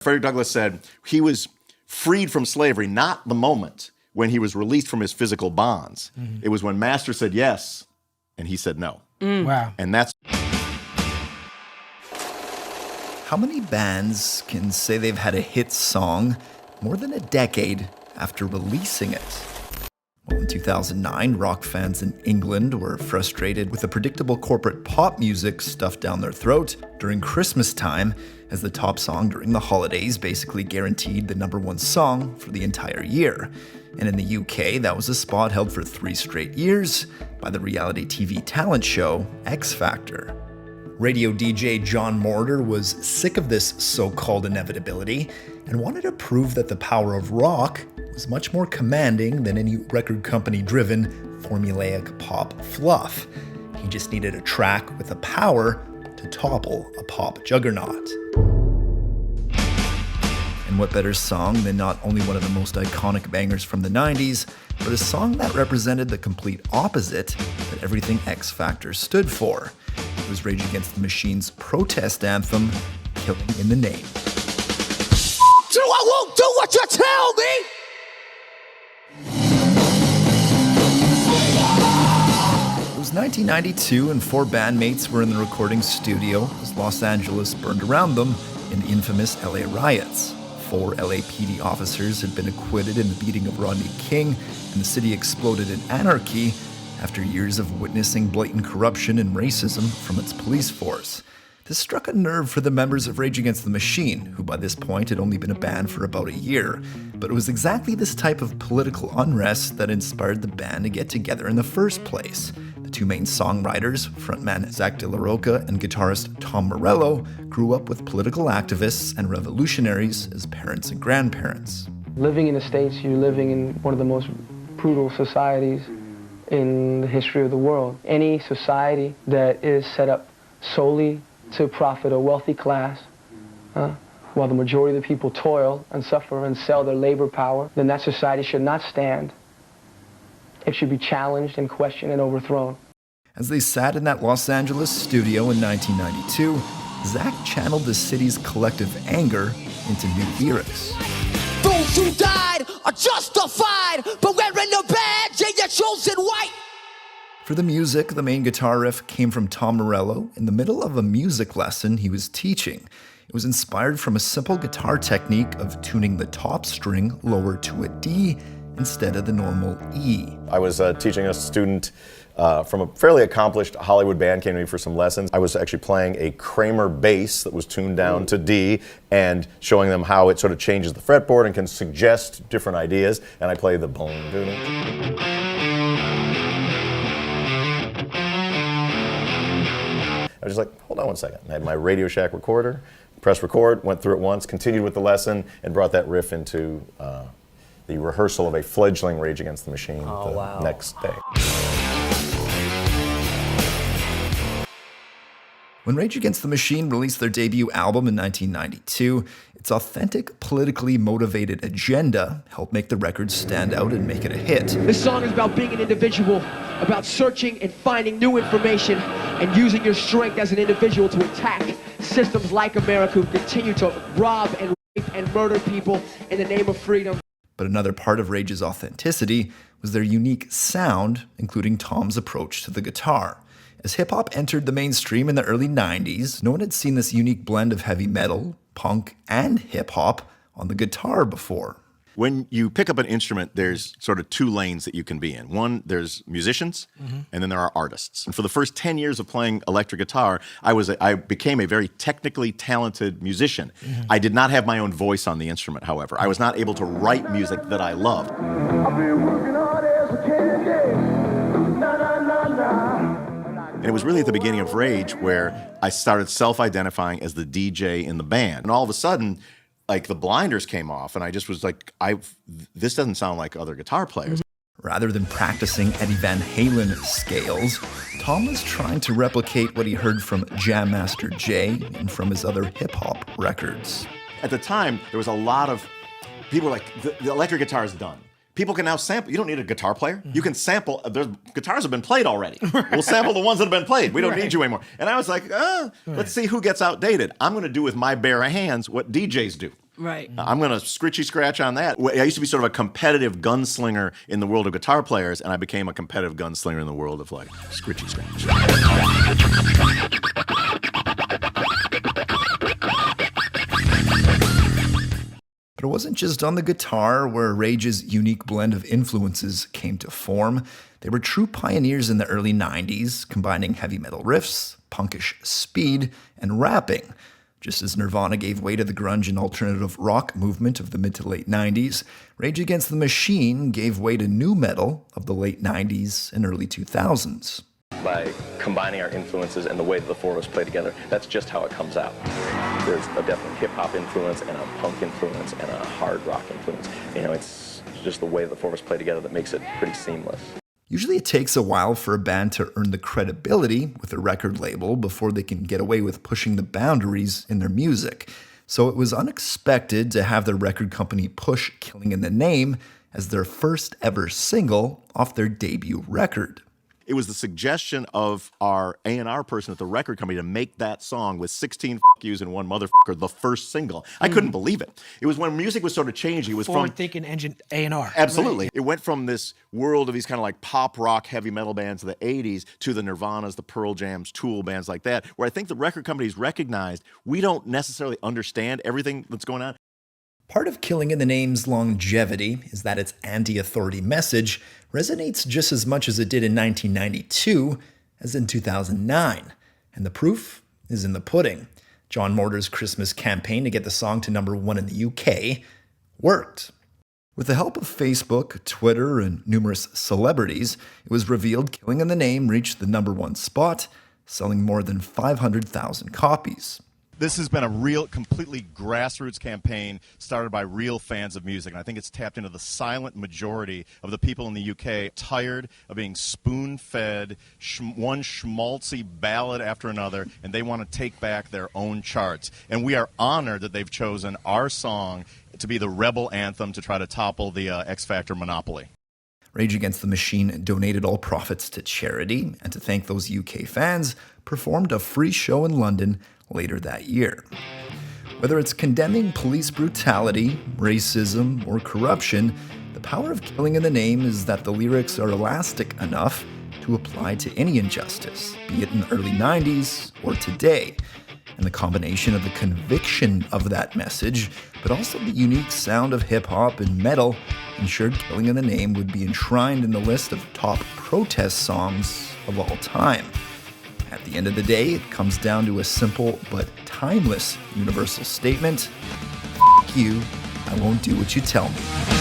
Frederick Douglass said he was freed from slavery, not the moment when he was released from his physical bonds. It was when master said yes, and he said no. Wow. And that's... How many bands can say they've had a hit song more than a decade after releasing it? Well, in 2009, rock fans in England were frustrated with the predictable corporate pop music stuffed down their throat during Christmas time, as the top song during the holidays basically guaranteed the #1 song for the entire year. And in the UK, that was a spot held for 3 straight years by the reality TV talent show X Factor. Radio DJ John Mortar was sick of this so-called inevitability and wanted to prove that the power of rock was much more commanding than any record company-driven, formulaic pop fluff. He just needed a track with the power to topple a pop juggernaut. And what better song than not only one of the most iconic bangers from the 90s, but a song that represented the complete opposite that everything X Factor stood for. It was Rage Against the Machine's protest anthem, Killing in the Name. I won't do what you tell me! It was 1992 and 4 bandmates were in the recording studio as Los Angeles burned around them in the infamous LA riots. 4 LAPD officers had been acquitted in the beating of Rodney King, and the city exploded in anarchy after years of witnessing blatant corruption and racism from its police force. This struck a nerve for the members of Rage Against the Machine, who by this point had only been a band for about a year. But it was exactly this type of political unrest that inspired the band to get together in the first place. The 2 main songwriters, frontman Zach De La Rocha and guitarist Tom Morello, grew up with political activists and revolutionaries as parents and grandparents. Living in the States, you're living in one of the most brutal societies in the history of the world. Any society that is set up solely to profit a wealthy class, while the majority of the people toil and suffer and sell their labor power, then that society should not stand. It should be challenged and questioned and overthrown. As they sat in that Los Angeles studio in 1992, Zach channeled the city's collective anger into new lyrics. Those who died are justified, but wearing the badge and your chosen white. For the music, the main guitar riff came from Tom Morello in the middle of a music lesson he was teaching. It was inspired from a simple guitar technique of tuning the top string lower to a D instead of the normal E. I was teaching a student from a fairly accomplished Hollywood band, came to me for some lessons. I was actually playing a Kramer bass that was tuned down to D and showing them how it sort of changes the fretboard and can suggest different ideas. And I played the boom. I was just like, hold on one second. I had my Radio Shack recorder, pressed record, went through it once, continued with the lesson, and brought that riff into the rehearsal of a fledgling Rage Against the Machine next day. When Rage Against the Machine released their debut album in 1992, its authentic, politically motivated agenda helped make the record stand out and make it a hit. This song is about being an individual, about searching and finding new information and using your strength as an individual to attack systems like America who continue to rob and rape and murder people in the name of freedom. But another part of Rage's authenticity was their unique sound, including Tom's approach to the guitar. As hip-hop entered the mainstream in the early 90s, no one had seen this unique blend of heavy metal, punk, and hip-hop on the guitar before. When you pick up an instrument, there's sort of 2 lanes that you can be in. One, there's musicians, and then there are artists. And for the first 10 years of playing electric guitar, I became a very technically talented musician. I did not have my own voice on the instrument, however. I was not able to write music that I loved. I've been working hard as a candy. And it was really at the beginning of Rage where I started self-identifying as the DJ in the band. And all of a sudden, like, the blinders came off, and I just was like, this doesn't sound like other guitar players. Rather than practicing Eddie Van Halen scales, Tom was trying to replicate what he heard from Jam Master Jay and from his other hip-hop records. At the time, there was a lot of people were like, the electric guitar is done. people can now sample. You don't need a guitar player. You can sample. Guitars have been played already. We'll sample the ones that have been played. We don't need you anymore. And I was like, let's see who gets outdated. I'm going to do with my bare hands what DJs do. Right. I'm going to scritchy scratch on that. I used to be sort of a competitive gunslinger in the world of guitar players, and I became a competitive gunslinger in the world of like scritchy scratch. But it wasn't just on the guitar where Rage's unique blend of influences came to form. They were true pioneers in the early 90s, combining heavy metal riffs, punkish speed, and rapping. Just as Nirvana gave way to the grunge and alternative rock movement of the mid to late 90s, Rage Against the Machine gave way to nu metal of the late 90s and early 2000s. By combining our influences and the way that the four of us play together, that's just how it comes out. There's a definite hip-hop influence and a punk influence and a hard rock influence. You know, it's just the way that the four of us play together that makes it pretty seamless. Usually it takes a while for a band to earn the credibility with a record label before they can get away with pushing the boundaries in their music. So it was unexpected to have the record company push Killing in the Name as their first ever single off their debut record. It was the suggestion of our A&R person at the record company to make that song with 16 yous and one motherfucker the first single. I couldn't believe it. It was when music was sort of changing. It was Forward-thinking engine A&R. Absolutely. Right. It went from this world of these kind of like pop rock heavy metal bands of the 80s to the Nirvanas, the Pearl Jams, Tool bands like that, where I think the record companies recognized we don't necessarily understand everything that's going on. Part of Killing in the Name's longevity is that its anti-authority message resonates just as much as it did in 1992 as in 2009. And the proof is in the pudding. John Mortar's Christmas campaign to get the song to #1 in the UK worked. With the help of Facebook, Twitter, and numerous celebrities, it was revealed Killing in the Name reached the #1 spot, selling more than 500,000 copies. This has been a real, completely grassroots campaign started by real fans of music, and I think it's tapped into the silent majority of the people in the UK tired of being spoon-fed one schmaltzy ballad after another, and they want to take back their own charts. And we are honored that they've chosen our song to be the rebel anthem to try to topple the X Factor monopoly. Rage Against the Machine donated all profits to charity, and to thank those UK fans, performed a free show in London later that year. Whether it's condemning police brutality, racism, or corruption, the power of Killing in the Name is that the lyrics are elastic enough to apply to any injustice, be it in the early 90s or today. And the combination of the conviction of that message, but also the unique sound of hip-hop and metal, ensured Killing in the Name would be enshrined in the list of top protest songs of all time. At the end of the day, it comes down to a simple but timeless universal statement: F*** you, I won't do what you tell me.